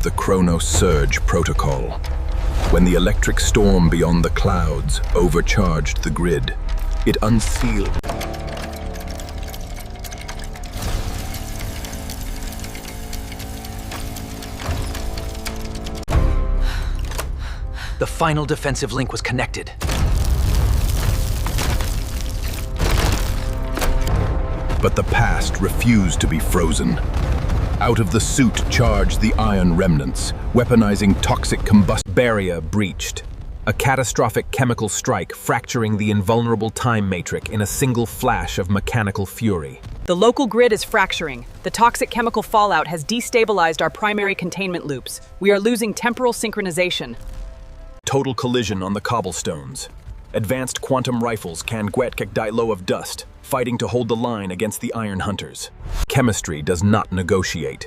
the Chronos Surge protocol. When the electric storm beyond the clouds overcharged the grid, it unsealed. The final defensive link was connected. But the past refused to be frozen. Out of the suit charged the iron remnants, weaponizing toxic combustion. Barrier breached. A catastrophic chemical strike fracturing the invulnerable time matrix in a single flash of mechanical fury. The local grid is fracturing. The toxic chemical fallout has destabilized our primary containment loops. We are losing temporal synchronization. Total collision on the cobblestones. Advanced quantum rifles can get low of dust, fighting to hold the line against the Iron Hunters. Chemistry does not negotiate.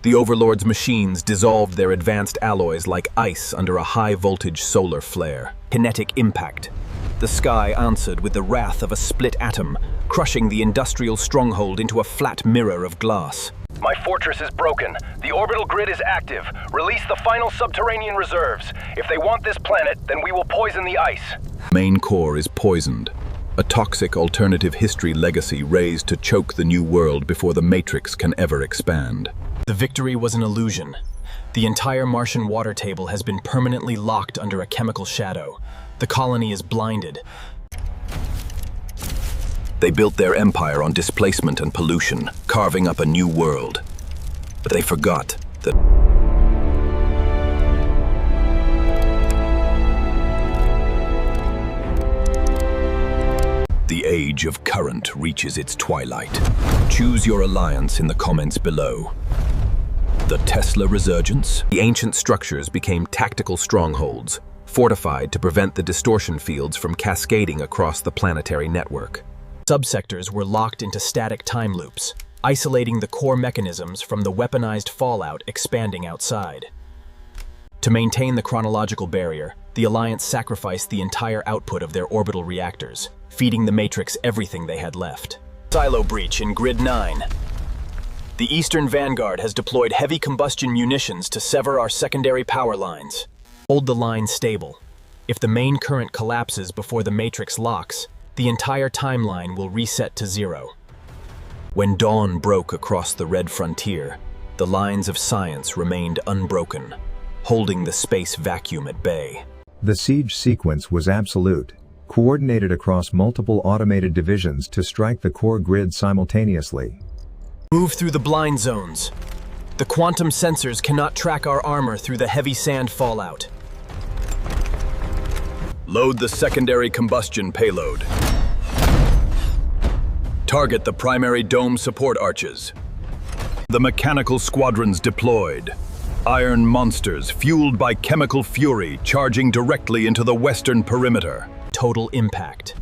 The Overlord's machines dissolved their advanced alloys like ice under a high-voltage solar flare. Kinetic impact. The sky answered with the wrath of a split atom, crushing the industrial stronghold into a flat mirror of glass. My fortress is broken. The orbital grid is active. Release the final subterranean reserves. If they want this planet, then we will poison the ice. Main core is poisoned. A toxic alternative history legacy raised to choke the new world before the Matrix can ever expand. The victory was an illusion. The entire Martian water table has been permanently locked under a chemical shadow. The colony is blinded. They built their empire on displacement and pollution, carving up a new world. But they forgot that the age of current reaches its twilight. Choose your alliance in the comments below. The Tesla Resurgence? The ancient structures became tactical strongholds, fortified to prevent the distortion fields from cascading across the planetary network. Subsectors were locked into static time loops, isolating the core mechanisms from the weaponized fallout expanding outside. To maintain the chronological barrier, the Alliance sacrificed the entire output of their orbital reactors, feeding the Matrix everything they had left. Silo breach in Grid 9. The Eastern Vanguard has deployed heavy combustion munitions to sever our secondary power lines. Hold the line stable. If the main current collapses before the Matrix locks, the entire timeline will reset to zero. When dawn broke across the red frontier, the lines of science remained unbroken, holding the space vacuum at bay. The siege sequence was absolute, coordinated across multiple automated divisions to strike the core grid simultaneously. Move through the blind zones. The quantum sensors cannot track our armor through the heavy sand fallout. Load the secondary combustion payload. Target the primary dome support arches. The mechanical squadrons deployed. Iron monsters fueled by chemical fury charging directly into the western perimeter. Total impact.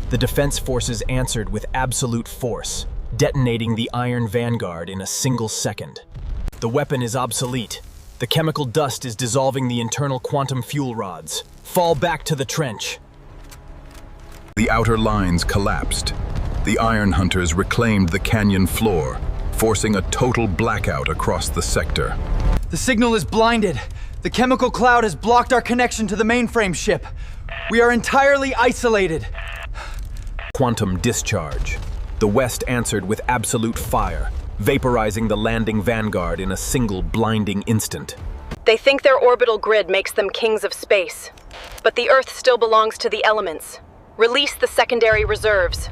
The defense forces answered with absolute force, detonating the Iron Vanguard in a single second. The weapon is obsolete. The chemical dust is dissolving the internal quantum fuel rods. Fall back to the trench. The outer lines collapsed. The Iron Hunters reclaimed the canyon floor, forcing a total blackout across the sector. The signal is blinded. The chemical cloud has blocked our connection to the mainframe ship. We are entirely isolated. Quantum discharge. The West answered with absolute fire, vaporizing the landing Vanguard in a single blinding instant. They think their orbital grid makes them kings of space. But the Earth still belongs to the elements. Release the secondary reserves.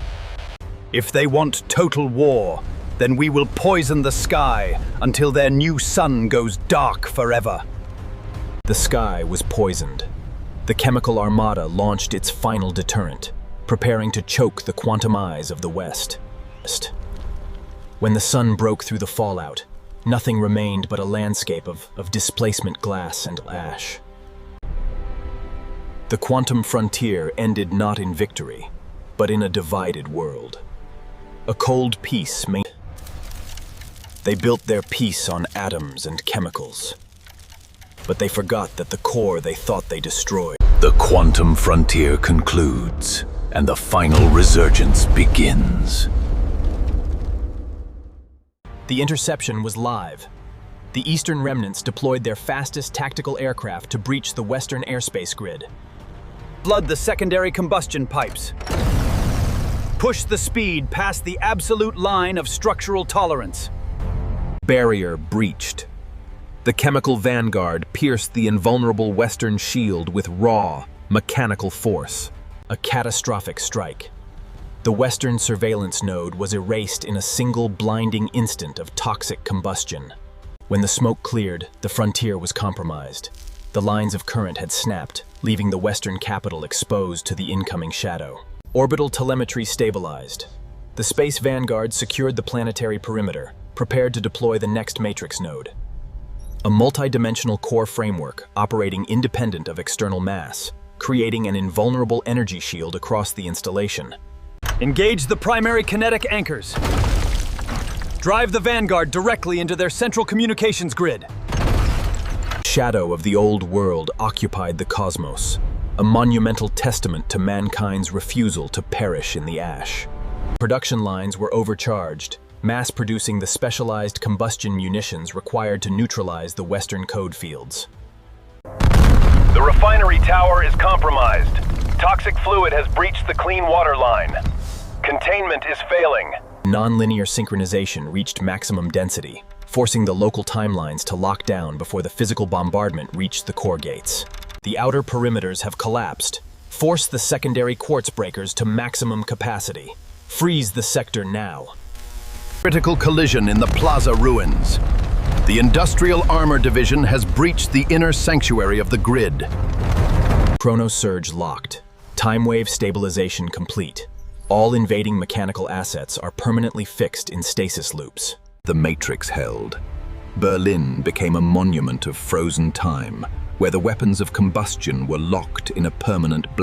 If they want total war, then we will poison the sky until their new sun goes dark forever. The sky was poisoned. The chemical armada launched its final deterrent, preparing to choke the quantum eyes of the West. When the sun broke through the fallout, nothing remained but a landscape of displacement glass and ash. The quantum frontier ended not in victory, but in a divided world. A cold peace made. They built their peace on atoms and chemicals. But they forgot that the core they thought they destroyed. The quantum frontier concludes, and the final resurgence begins. The interception was live. The Eastern remnants deployed their fastest tactical aircraft to breach the Western airspace grid. Flood the secondary combustion pipes. Push the speed past the absolute line of structural tolerance. Barrier breached. The chemical Vanguard pierced the invulnerable Western shield with raw, mechanical force. A catastrophic strike. The Western surveillance node was erased in a single blinding instant of toxic combustion. When the smoke cleared, the frontier was compromised. The lines of current had snapped, leaving the Western capital exposed to the incoming shadow. Orbital telemetry stabilized. The Space Vanguard secured the planetary perimeter, prepared to deploy the next matrix node. A multi-dimensional core framework operating independent of external mass, creating an invulnerable energy shield across the installation. Engage the primary kinetic anchors. Drive the Vanguard directly into their central communications grid. Shadow of the old world occupied the cosmos, a monumental testament to mankind's refusal to perish in the ash. Production lines were overcharged, mass-producing the specialized combustion munitions required to neutralize the Western code fields. The refinery tower is compromised. Toxic fluid has breached the clean water line. Containment is failing. Nonlinear synchronization reached maximum density, forcing the local timelines to lock down before the physical bombardment reached the core gates. The outer perimeters have collapsed. Force the secondary quartz breakers to maximum capacity. Freeze the sector now. Critical collision in the plaza ruins. The Industrial Armor Division has breached the inner sanctuary of the grid. Chronos Surge locked. Time wave stabilization complete. All invading mechanical assets are permanently fixed in stasis loops. The Matrix held. Berlin became a monument of frozen time, where the weapons of combustion were locked in a permanent